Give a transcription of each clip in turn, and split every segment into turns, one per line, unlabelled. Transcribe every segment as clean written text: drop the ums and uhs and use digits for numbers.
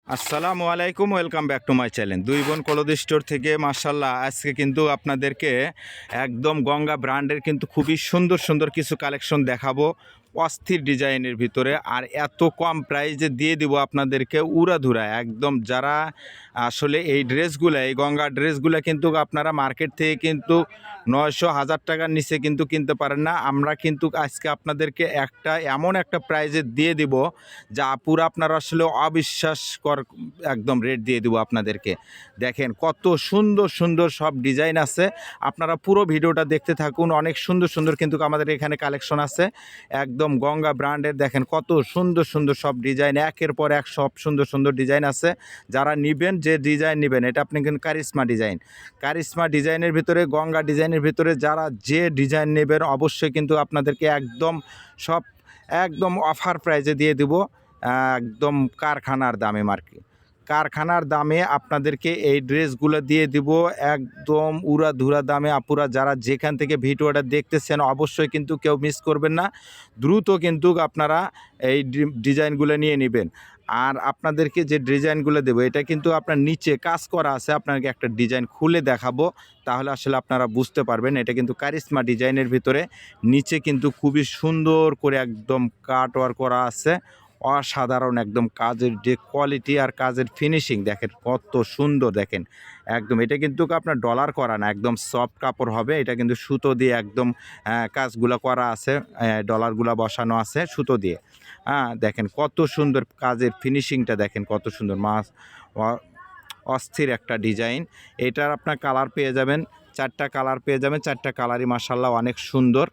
আসসালামু আলাইকুম, welcome back to my channel দুই বোন ক্লথ স্টোর থেকে। মাশাল্লাহ, আজকে কিন্তু আপনাদেরকে একদম গঙ্গা ব্র্যান্ডের কিন্তু খুবই সুন্দর সুন্দর কিছু কালেকশন দেখাবো, অস্থির ডিজাইনের ভিতরে। আর এত কম প্রাইসে দিয়ে দিব আপনাদেরকে উড়াধুরা একদম। যারা আসলে এই ড্রেসগুলো, এই গঙ্গা ড্রেসগুলো কিন্তু আপনারা মার্কেট থেকে কিন্তু 900-1000 টাকার নিচে কিন্তু কিনতে পারেন না। আমরা কিন্তু আজকে আপনাদেরকে এমন একটা প্রাইজে দিয়ে দিব যা পুরো আপনারা আসলে অবিশ্বাস কর একদম রেট দিয়ে দিব আপনাদেরকে। দেখেন কত সুন্দর সুন্দর সব ডিজাইন আছে, আপনারা পুরো ভিডিওটা দেখতে থাকুন। অনেক সুন্দর সুন্দর কিন্তু আমাদের এখানে কালেকশন আছে একদম গঙ্গা ব্র্যান্ডের। দেখেন কত সুন্দর সুন্দর সব ডিজাইন, একের পর এক সব সুন্দর সুন্দর ডিজাইন আছে। যারা নেবেন, যে ডিজাইন নেবেন, এটা আপনি কিন্তু কারিশমা ডিজাইনের ভিতরে, গঙ্গা ডিজাইনের ভিতরে যারা যে ডিজাইন নেবেন অবশ্যই কিন্তু আপনাদেরকে সব একদম অফার প্রাইজে দিয়ে দিব, একদম কারখানার দামে। কারখানার দামে আপনাদেরকে এই ড্রেসগুলো দিয়ে দিব একদম উড়াধুরা দামে। আপুরা যারা যেখান থেকে ভিডিওটা দেখতেছেন অবশ্যই কিন্তু কেউ মিস করবেন না, দ্রুত কিন্তু আপনারা এই ডিজাইনগুলো নিয়ে নেবেন। আর আপনাদেরকে যে ডিজাইনগুলো দেবো, এটা কিন্তু আপনার নিচে কাজ করা আছে, আপনাকে একটা ডিজাইন খুলে দেখাবো, তাহলে আসলে আপনারা বুঝতে পারবেন। এটা কিন্তু কারিশমা ডিজাইনের ভিতরে, নিচে কিন্তু খুবই সুন্দর করে একদম কাট ওয়ার্ক করা আছে, অসাধারণ একদম। কাজের যে কোয়ালিটি আর কাজের ফিনিশিং দেখেন কত সুন্দর। দেখেন একদম, এটা কিন্তু আপনার ডলার করা না, একদম সফট কাপড় হবে। এটা কিন্তু সুতো দিয়ে একদম কাজগুলো করা আছে, ডলারগুলো বসানো আছে সুতো দিয়ে। দেখেন কত সুন্দর কাজের ফিনিশিংটা, দেখেন কত সুন্দর। অস্থির একটা ডিজাইন। এটার আপনার কালার পেয়ে যাবেন, 4টা কালার পেয়ে যাবেন। 4টা কালারই মাশাআল্লাহ অনেক সুন্দর।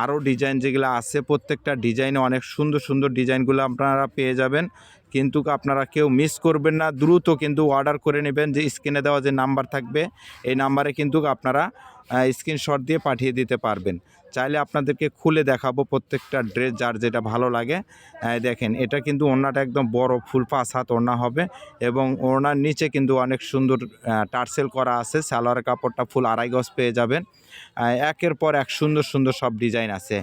আরও ডিজাইন যেগুলো আছে, প্রত্যেকটা ডিজাইনে অনেক সুন্দর সুন্দর ডিজাইনগুলো আপনারা পেয়ে যাবেন। কিন্তু আপনারা কেউ মিস করবেন না, দ্রুত কিন্তু অর্ডার করে নেবেন। যে স্ক্রিনে দেওয়া যে নাম্বার থাকবে, এই নাম্বারে কিন্তু আপনারা স্ক্রিনশট দিয়ে পাঠিয়ে দিতে পারবেন। চাইলে আপনাদেরকে খুলে দেখাবো প্রত্যেকটা ড্রেস, যার যেটা ভালো লাগে। দেখেন এটা কিন্তু ওড়নাটা একদম বড় ফুল 5 হাত ওড়না হবে, এবং ওড়নার নিচে কিন্তু অনেক সুন্দর টার্সেল করা আছে। সালোয়ার কাপড়টা ফুল 2.5 গজ পেয়ে যাবেন। একের পর এক সুন্দর সুন্দর সব ডিজাইন আছে।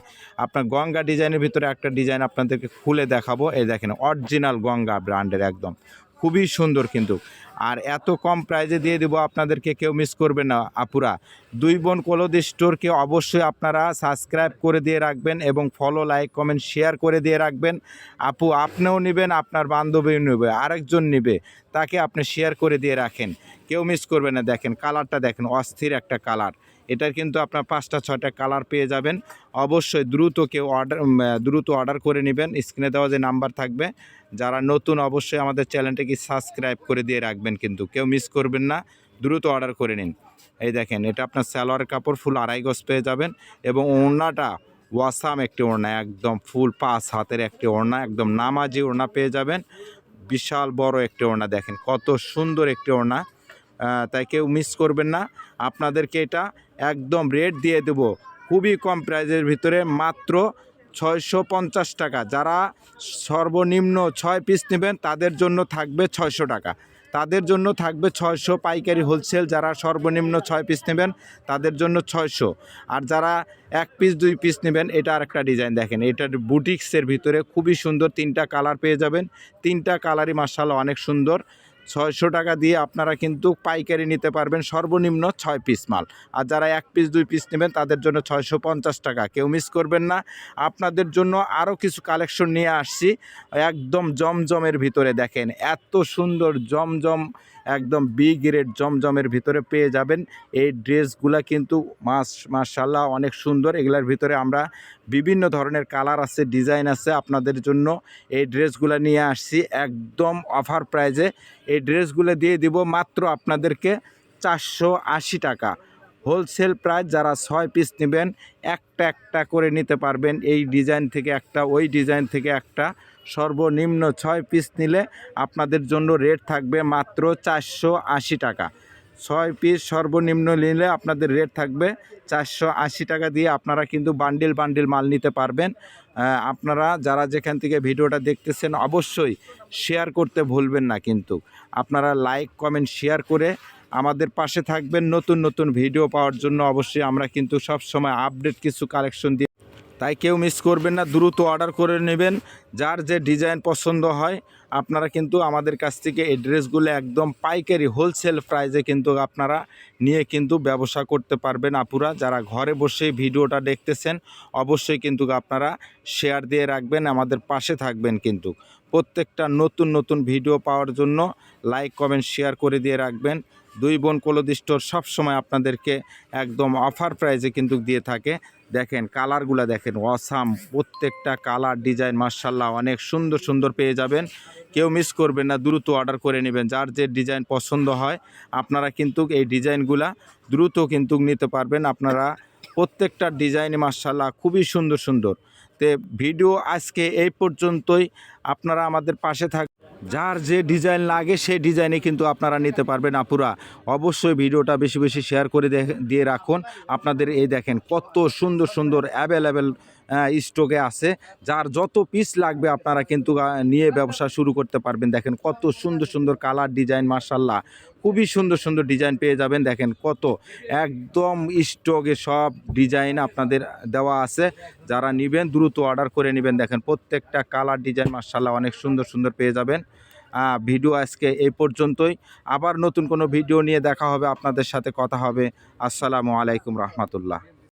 আপনার গঙ্গা ডিজাইনের ভিতরে একটা ডিজাইন আপনাদেরকে খুলে দেখাবো। এই দেখেন অরিজিনাল গঙ্গা ব্র্যান্ডের একদম খুবই সুন্দর কিন্তু। আর এত কম প্রাইজে দিয়ে দেবো আপনাদেরকে, কেউ মিস করবেন না আপুরা। দুই বোন ক্লথ স্টোরকে অবশ্যই আপনারা সাবস্ক্রাইব করে দিয়ে রাখবেন, এবং ফলো, লাইক, কমেন্ট, শেয়ার করে দিয়ে রাখবেন। আপু আপনিও নেবেন, আপনার বান্ধবীও নেবে, আরেকজন নেবে, তাকে আপনি শেয়ার করে দিয়ে রাখেন, কেউ মিস করবে না। দেখেন কালারটা, দেখেন অস্থির একটা কালার। এটার কিন্তু আপনার 5টা-6টা কালার পেয়ে যাবেন। অবশ্যই দ্রুত অর্ডার করে নেবেন। স্ক্রিনে দেওয়া যে নাম্বার থাকবে, যারা নতুন অবশ্যই আমাদের চ্যানেলটাকে সাবস্ক্রাইব করে দিয়ে রাখবেন, কিন্তু কেউ মিস করবেন না, দ্রুত অর্ডার করে নিন। এই দেখেন এটা আপনার সালোয়ার কাপড় ফুল 2.5 গজ পেয়ে যাবেন, এবং ওড়নাটা ওয়াসাম একটি ওড়না, একদম ফুল 5 হাতের একটি ওড়না, একদম নামাজি ওড়না পেয়ে যাবেন। বিশাল বড় একটি ওড়না, দেখেন কত সুন্দর একটি ওড়না। তাই কেউ মিস করবেন না। আপনাদেরকে এটা একদম রেট দিয়ে দেব খুবই কম প্রাইজের ভিতরে, মাত্র 650 টাকা। যারা সর্বনিম্ন 6 পিস নেবেন তাদের জন্য থাকবে 600 টাকা, তাদের জন্য থাকবে 600 পাইকারি হোলসেল। যারা সর্বনিম্ন 6 পিস নেবেন তাদের জন্য 600। আর যারা 1 পিস 2 পিস নেবেন, এটা আরেকটা ডিজাইন। দেখেন এটার বুটিক্সের ভিতরে খুবই সুন্দর, 3টা কালার পেয়ে যাবেন। 3টা কালারই মাশাআল্লাহ অনেক সুন্দর। 600 টাকা দিয়ে আপনারা কিন্তু পাইকারি নিতে পারবেন সর্বনিম্ন 6 পিস মাল। আর যারা 1 পিস 2 পিস নেবেন তাদের জন্য 650 টাকা, কেউ মিস করবেন না। আপনাদের জন্য আরও কিছু কালেকশন নিয়ে আসছি একদম জমজমের ভিতরে। দেখেন এত সুন্দর জমজম, একদম বি গ্রেড জমজমের ভিতরে পেয়ে যাবেন এই ড্রেসগুলা। কিন্তু মাশাআল্লাহ অনেক সুন্দর। এগুলার ভিতরে আমরা বিভিন্ন ধরনের কালার আছে, ডিজাইন আছে। আপনাদের জন্য এই ড্রেসগুলো নিয়ে আসছি একদম অফার প্রাইজে। এই ড্রেসগুলো দিয়ে দিব মাত্র আপনাদেরকে 480 টাকা হোলসেল প্রাইস। যারা 6 পিস নেবেন একটা করে নিতে পারবেন, এই ডিজাইন থেকে একটা, ওই ডিজাইন থেকে একটা। সর্বনিম্ন 6 পিস নিলে আপনাদের জন্য রেট থাকবে মাত্র 480 টাকা। 6 পিস সর্বনিম্ন নিলে আপনাদের রেট থাকবে 480 টাকা দিয়ে আপনারা কিন্তু বান্ডিল মাল নিতে পারবেন। আপনারা যারা যেখান থেকে ভিডিওটা দেখতেছেন অবশ্যই শেয়ার করতে ভুলবেন না, কিন্তু আপনারা লাইক, কমেন্ট, শেয়ার করে আমাদের পাশে থাকবেন। নতুন নতুন ভিডিও পাওয়ার জন্য অবশ্যই আমরা কিন্তু সব সময় আপডেট কিছু কালেকশন দিয়ে তাই কেউ মিস করবেন না, দ্রুত অর্ডার করে নেবেন। যার যে ডিজাইন পছন্দ হয় আপনারা কিন্তু আমাদের কাছ থেকে এই ড্রেসগুলো একদম পাইকারি হোলসেল প্রাইসে কিন্তু আপনারা নিয়ে কিন্তু ব্যবসা করতে পারবেন। আপুরা যারা ঘরে বসে ভিডিওটা দেখতেছেন অবশ্যই কিন্তু আপনারা শেয়ার দিয়ে রাখবেন, আমাদের পাশে থাকবেন। কিন্তু প্রত্যেকটা নতুন নতুন ভিডিও পাওয়ার জন্য লাইক কমেন্ট শেয়ার করে দিয়ে রাখবেন। দুই বোন ক্লথ স্টোর সবসময় আপনাদেরকে একদম অফার প্রাইসে কিন্তু দিয়ে থাকে। দেখেন কালারগুলো দেখেন, অসাম, প্রত্যেকটা কালার ডিজাইন মাশাআল্লাহ অনেক সুন্দর সুন্দর পেয়ে যাবেন। কেউ মিস করবেন না, দ্রুত অর্ডার করে নেবেন। যার যে ডিজাইন পছন্দ হয় আপনারা কিন্তু এই ডিজাইনগুলা দ্রুত কিন্তু নিতে পারবেন। আপনারা প্রত্যেকটা ডিজাইনই মাশাআল্লাহ খুবই সুন্দর সুন্দর। তে ভিডিও আজকে এই পর্যন্তই। আপনারা আমাদের পাশে থাক, যার যে ডিজাইন লাগে সেই ডিজাইনে কিন্তু আপনারা নিতে পারবেন। আপুরা অবশ্যই ভিডিওটা বেশি বেশি শেয়ার করে দিয়ে রাখুন। আপনাদের এই দেখেন কত সুন্দর সুন্দর অ্যাভেলেবেল স্টকে আছে। যার যত পিস লাগবে আপনারা কিন্তু নিয়ে ব্যবসা শুরু করতে পারবেন। দেখেন কত সুন্দর সুন্দর কালার ডিজাইন মাশাআল্লাহ খুবই সুন্দর সুন্দর ডিজাইন পেয়ে যাবেন। দেখেন কত একদম স্টকে সব ডিজাইন আপনাদের দেওয়া আছে। যারা নেবেন দ্রুত অর্ডার করে নেবেন। দেখেন প্রত্যেকটা কালার ডিজাইন মাশাআল্লাহ অনেক সুন্দর সুন্দর পেয়ে যাবেন। ভিডিও আজকে এই পর্যন্তই। আবার নতুন কোনো ভিডিও নিয়ে দেখা হবে, আপনাদের সাথে কথা হবে। আসসালামু আলাইকুম রহমতুল্লাহ।